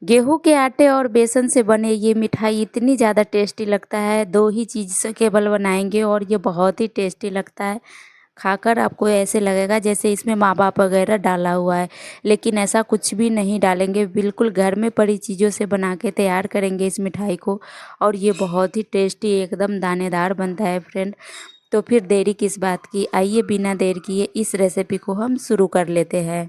गेहूं के आटे और बेसन से बने ये मिठाई इतनी ज़्यादा टेस्टी लगता है, दो ही चीज़ से केवल बनाएंगे और ये बहुत ही टेस्टी लगता है। खाकर आपको ऐसे लगेगा जैसे इसमें माँ बाप वगैरह डाला हुआ है, लेकिन ऐसा कुछ भी नहीं डालेंगे। बिल्कुल घर में पड़ी चीज़ों से बना के तैयार करेंगे इस मिठाई को, और ये बहुत ही टेस्टी एकदम दानेदार बनता है फ्रेंड। तो फिर देरी किस बात की, आइए बिना देर किए इस रेसिपी को हम शुरू कर लेते हैं।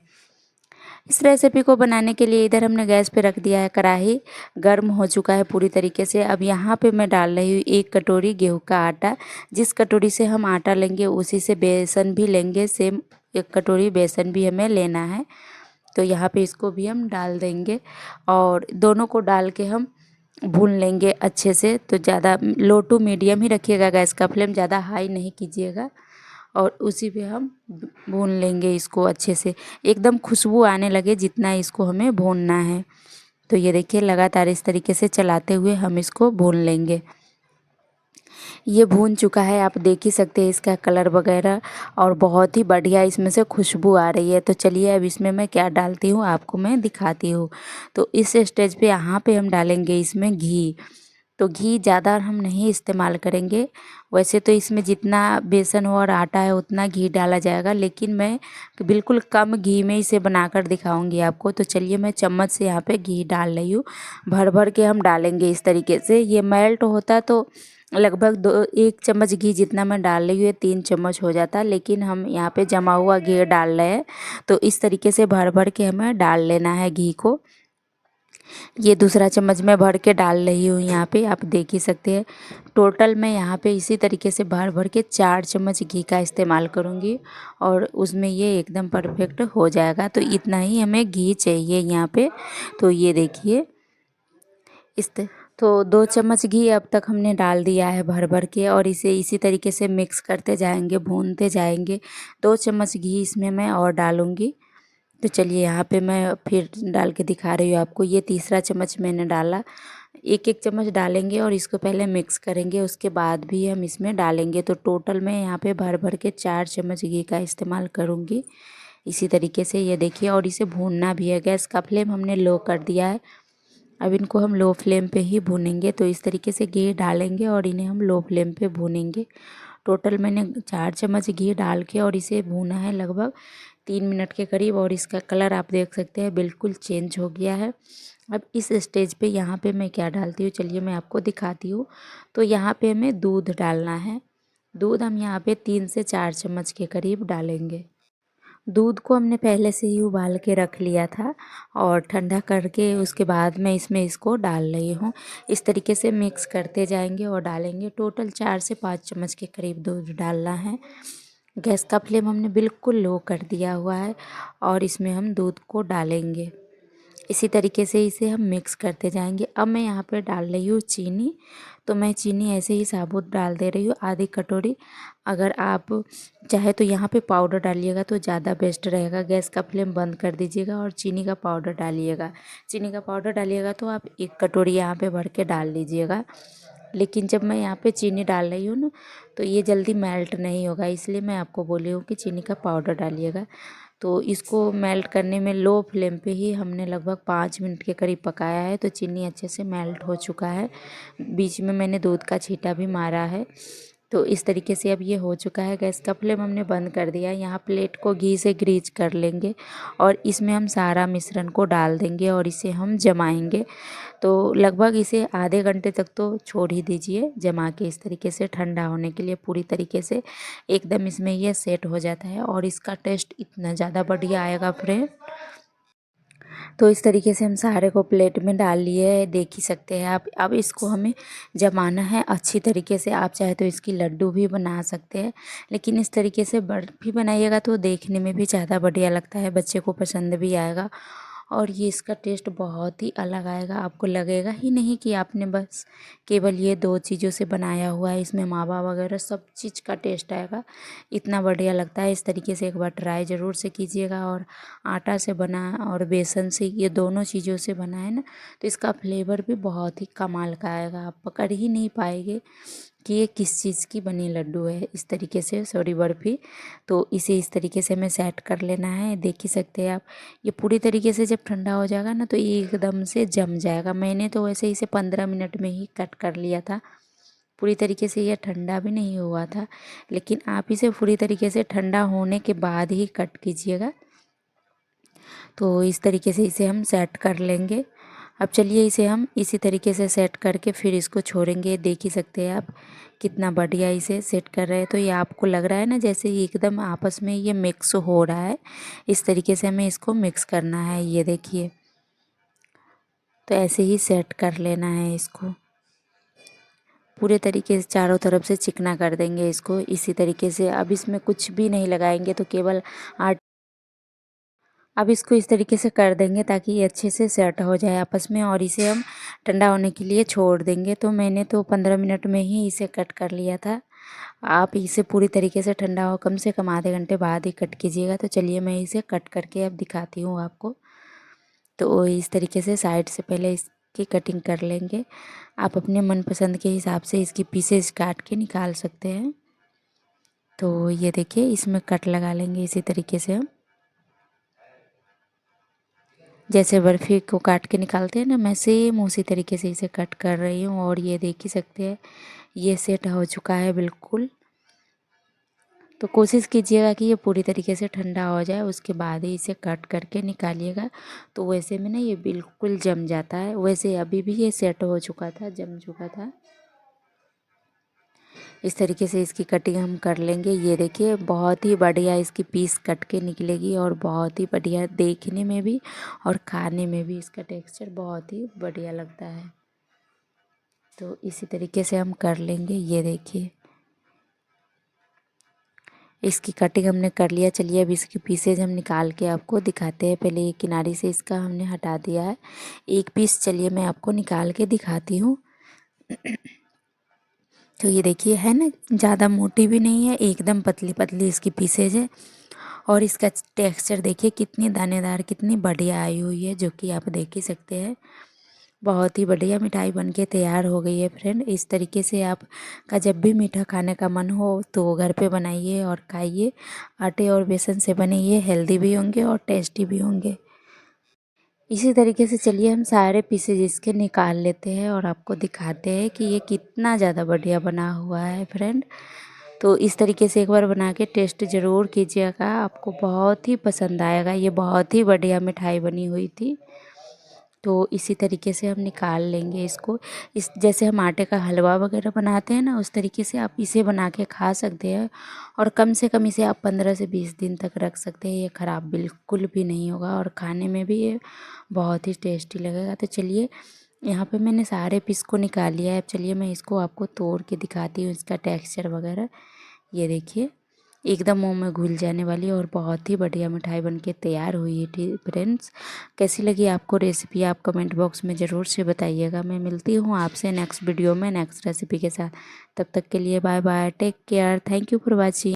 इस रेसिपी को बनाने के लिए इधर हमने गैस पे रख दिया है कढ़ाई, गर्म हो चुका है पूरी तरीके से। अब यहाँ पे मैं डाल रही हूँ 1 कटोरी गेहूं का आटा। जिस कटोरी से हम आटा लेंगे उसी से बेसन भी लेंगे, सेम 1 कटोरी बेसन भी हमें लेना है। तो यहाँ पे इसको भी हम डाल देंगे और दोनों को डाल के हम भून लेंगे अच्छे से। तो ज़्यादा लो टू मीडियम ही रखिएगा गैस का फ्लेम, ज़्यादा हाई नहीं कीजिएगा। और उसी पे हम भून लेंगे इसको अच्छे से, एकदम खुशबू आने लगे जितना इसको हमें भूनना है। तो ये देखिए लगातार इस तरीके से चलाते हुए हम इसको भून लेंगे। ये भून चुका है, आप देख ही सकते हैं इसका कलर वगैरह, और बहुत ही बढ़िया इसमें से खुशबू आ रही है। तो चलिए अब इसमें मैं क्या डालती हूँ आपको मैं दिखाती हूँ। तो इस स्टेज पे यहाँ पे हम डालेंगे इसमें घी। तो घी ज़्यादा हम नहीं इस्तेमाल करेंगे, वैसे तो इसमें जितना बेसन हो और आटा है उतना घी डाला जाएगा, लेकिन मैं बिल्कुल कम घी में इसे बनाकर दिखाऊंगी आपको। तो चलिए मैं चम्मच से यहाँ पे घी डाल रही हूँ, भर भर के हम डालेंगे इस तरीके से। ये मेल्ट होता तो लगभग 1 चम्मच घी जितना मैं डाल रही हूँ 3 चम्मच हो जाता, लेकिन हम यहाँ पे जमा हुआ घी डाल रहे हैं। तो इस तरीके से भर भर के हमें डाल लेना है घी को। ये दूसरा चम्मच मैं भर के डाल रही हूँ, यहाँ पे आप देख ही सकते हैं। टोटल मैं यहाँ पे इसी तरीके से भर भर के 4 चम्मच घी का इस्तेमाल करूँगी, और उसमें ये एकदम परफेक्ट हो जाएगा। तो इतना ही हमें घी चाहिए यहाँ पे। तो ये देखिए तो 2 चम्मच घी अब तक हमने डाल दिया है भर भर के, और इसे इसी तरीके से मिक्स करते जाएंगे, भूनते जाएंगे। 2 चम्मच घी इसमें मैं और डालूँगी। तो चलिए यहाँ पे मैं फिर डाल के दिखा रही हूँ आपको। ये तीसरा चम्मच मैंने डाला। एक एक चम्मच डालेंगे और इसको पहले मिक्स करेंगे, उसके बाद भी हम इसमें डालेंगे। तो टोटल मैं यहाँ पे भर भर के 4 चम्मच घी का इस्तेमाल करूँगी इसी तरीके से। ये देखिए, और इसे भूनना भी है। गैस का फ्लेम हमने लो कर दिया है, अब इनको हम लो फ्लेम पे ही भूनेंगे। तो इस तरीके से घी डालेंगे और इन्हें हम लो फ्लेम पे भूनेंगे। टोटल मैंने 4 चम्मच घी डाल के और इसे भूना है लगभग 3 मिनट के करीब, और इसका कलर आप देख सकते हैं बिल्कुल चेंज हो गया है। अब इस स्टेज पे यहाँ पे मैं क्या डालती हूँ, चलिए मैं आपको दिखाती हूँ। तो यहाँ पे हमें दूध डालना है। दूध हम यहाँ पे 3 से 4 चम्मच के करीब डालेंगे। दूध को हमने पहले से ही उबाल के रख लिया था, और ठंडा करके उसके बाद मैं इसमें इसको डाल रही हूँ। इस तरीके से मिक्स करते जाएंगे और डालेंगे। टोटल 4 से 5 चम्मच के करीब दूध डालना है। गैस का फ्लेम हमने बिल्कुल लो कर दिया हुआ है, और इसमें हम दूध को डालेंगे। इसी तरीके से इसे हम मिक्स करते जाएंगे। अब मैं यहाँ पे डाल रही हूँ चीनी। तो मैं चीनी ऐसे ही साबुत डाल दे रही हूँ, आधी कटोरी। अगर आप चाहे तो यहाँ पे पाउडर डालिएगा तो ज़्यादा बेस्ट रहेगा। गैस का फ्लेम बंद कर दीजिएगा और चीनी का पाउडर डालिएगा। चीनी का पाउडर डालिएगा तो आप 1 कटोरी यहाँ पे भर के डाल लीजिएगा। लेकिन जब मैं यहाँ पे चीनी डाल रही हूँ ना, तो ये जल्दी मेल्ट नहीं होगा, इसलिए मैं आपको बोली हूँ कि चीनी का पाउडर डालिएगा। तो इसको मेल्ट करने में लो फ्लेम पे ही हमने लगभग 5 मिनट के करीब पकाया है। तो चीनी अच्छे से मेल्ट हो चुका है। बीच में मैंने दूध का छींटा भी मारा है। तो इस तरीके से अब ये हो चुका है। गैस का फ्लेम हमने बंद कर दिया है। यहाँ प्लेट को घी से ग्रीज कर लेंगे, और इसमें हम सारा मिश्रण को डाल देंगे और इसे हम जमाएंगे। तो लगभग इसे आधे घंटे तक तो छोड़ ही दीजिए जमा के, इस तरीके से ठंडा होने के लिए पूरी तरीके से एकदम इसमें ये सेट हो जाता है, और इसका टेस्ट इतना ज़्यादा बढ़िया आएगा फ्रेंड। तो इस तरीके से हम सारे को प्लेट में डाल लिए है, देख ही सकते हैं आप। अब इसको हमें जमाना है अच्छी तरीके से। आप चाहे तो इसकी लड्डू भी बना सकते हैं, लेकिन इस तरीके से बर्फ़ी बनाइएगा तो देखने में भी ज़्यादा बढ़िया लगता है, बच्चे को पसंद भी आएगा, और ये इसका टेस्ट बहुत ही अलग आएगा। आपको लगेगा ही नहीं कि आपने बस केवल ये 2 चीज़ों से बनाया हुआ है, इसमें मावा वगैरह सब चीज़ का टेस्ट आएगा। इतना बढ़िया लगता है। इस तरीके से एक बार ट्राई ज़रूर से कीजिएगा। और आटा से बना और बेसन से, ये दोनों चीज़ों से बना है ना, तो इसका फ्लेवर भी बहुत ही कमाल का आएगा, आप पकड़ ही नहीं पाएंगे कि ये किस चीज़ की बनी लड्डू है। इस तरीके से सॉरी बर्फ़ी, तो इसे इस तरीके से हमें सेट कर लेना है। देख ही सकते हैं आप, ये पूरी तरीके से जब ठंडा हो जाएगा ना तो ये एकदम से जम जाएगा। मैंने तो वैसे इसे 15 मिनट में ही कट कर लिया था, पूरी तरीके से ये ठंडा भी नहीं हुआ था। लेकिन आप इसे पूरी तरीके से ठंडा होने के बाद ही कट कीजिएगा। तो इस तरीके से इसे हम सेट कर लेंगे। अब चलिए इसे हम इसी तरीके से सेट करके फिर इसको छोड़ेंगे। देख ही सकते हैं आप कितना बढ़िया इसे सेट कर रहे हैं। तो ये आपको लग रहा है ना जैसे ये एकदम आपस में ये मिक्स हो रहा है। इस तरीके से हमें इसको मिक्स करना है, ये देखिए। तो ऐसे ही सेट कर लेना है इसको, पूरे तरीके से चारों तरफ से चिकना कर देंगे इसको इसी तरीके से। अब इसमें कुछ भी नहीं लगाएंगे, तो केवल आट अब इसको इस तरीके से कर देंगे ताकि ये अच्छे से सेट हो जाए आपस में, और इसे हम ठंडा होने के लिए छोड़ देंगे। तो मैंने तो 15 मिनट में ही इसे कट कर लिया था। आप इसे पूरी तरीके से ठंडा हो कम से कम आधे घंटे बाद ही कट कीजिएगा। तो चलिए मैं इसे कट करके अब दिखाती हूँ आपको। तो इस तरीके से साइड से पहले इसकी कटिंग कर लेंगे। आप अपने मनपसंद के हिसाब से इसकी पीसेस काट के निकाल सकते हैं। तो ये देखिए इसमें कट लगा लेंगे इसी तरीके से हम, जैसे बर्फ़ी को काट के निकालते हैं ना, मैं सेम उसी तरीके से इसे कट कर रही हूँ। और ये देख ही सकते हैं ये सेट हो चुका है बिल्कुल। तो कोशिश कीजिएगा कि ये पूरी तरीके से ठंडा हो जाए, उसके बाद ही इसे कट करके निकालिएगा। तो वैसे में ना ये बिल्कुल जम जाता है। वैसे अभी भी ये सेट हो चुका था, जम चुका था। इस तरीके से इसकी कटिंग हम कर लेंगे। ये देखिए बहुत ही बढ़िया इसकी पीस कट के निकलेगी, और बहुत ही बढ़िया देखने में भी और खाने में भी इसका टेक्सचर बहुत ही बढ़िया लगता है। तो इसी तरीके से हम कर लेंगे। ये देखिए इसकी कटिंग हमने कर लिया। चलिए अब इसकी पीसेज हम निकाल के आपको दिखाते हैं। पहले एक किनारे से इसका हमने हटा दिया है एक पीस। चलिए मैं आपको निकाल के दिखाती हूँ। तो ये देखिए है ना, ज़्यादा मोटी भी नहीं है, एकदम पतली पतली इसकी पीसेज है। और इसका टेक्सचर देखिए कितनी दानेदार, कितनी बढ़िया आई हुई है, जो कि आप देख ही सकते हैं। बहुत ही बढ़िया मिठाई बनके तैयार हो गई है फ्रेंड। इस तरीके से आपका जब भी मीठा खाने का मन हो तो घर पे बनाइए और खाइए। आटे और बेसन से बने ये हेल्दी भी होंगे और टेस्टी भी होंगे। इसी तरीके से चलिए हम सारे पीसेज इसके निकाल लेते हैं और आपको दिखाते हैं कि ये कितना ज़्यादा बढ़िया बना हुआ है फ्रेंड। तो इस तरीके से एक बार बना के टेस्ट ज़रूर कीजिएगा, आपको बहुत ही पसंद आएगा। ये बहुत ही बढ़िया मिठाई बनी हुई थी। तो इसी तरीके से हम निकाल लेंगे इसको। इस जैसे हम आटे का हलवा वगैरह बनाते हैं ना, उस तरीके से आप इसे बना के खा सकते हैं। और कम से कम इसे आप 15 से 20 दिन तक रख सकते हैं। ये ख़राब बिल्कुल भी नहीं होगा, और खाने में भी ये बहुत ही टेस्टी लगेगा। तो चलिए यहाँ पे मैंने सारे पीस को निकाल लिया है। अब चलिए मैं इसको आपको तोड़ के दिखाती हूँ, इसका टेक्सचर वगैरह। ये देखिए एकदम मुंह में घुल जाने वाली और बहुत ही बढ़िया मिठाई बनके तैयार हुई है थी फ्रेंड्स। कैसी लगी आपको रेसिपी, आप कमेंट बॉक्स में ज़रूर से बताइएगा। मैं मिलती हूँ आपसे नेक्स्ट वीडियो में नेक्स्ट रेसिपी के साथ। तब तक के लिए bye bye, take care, thank you for watching.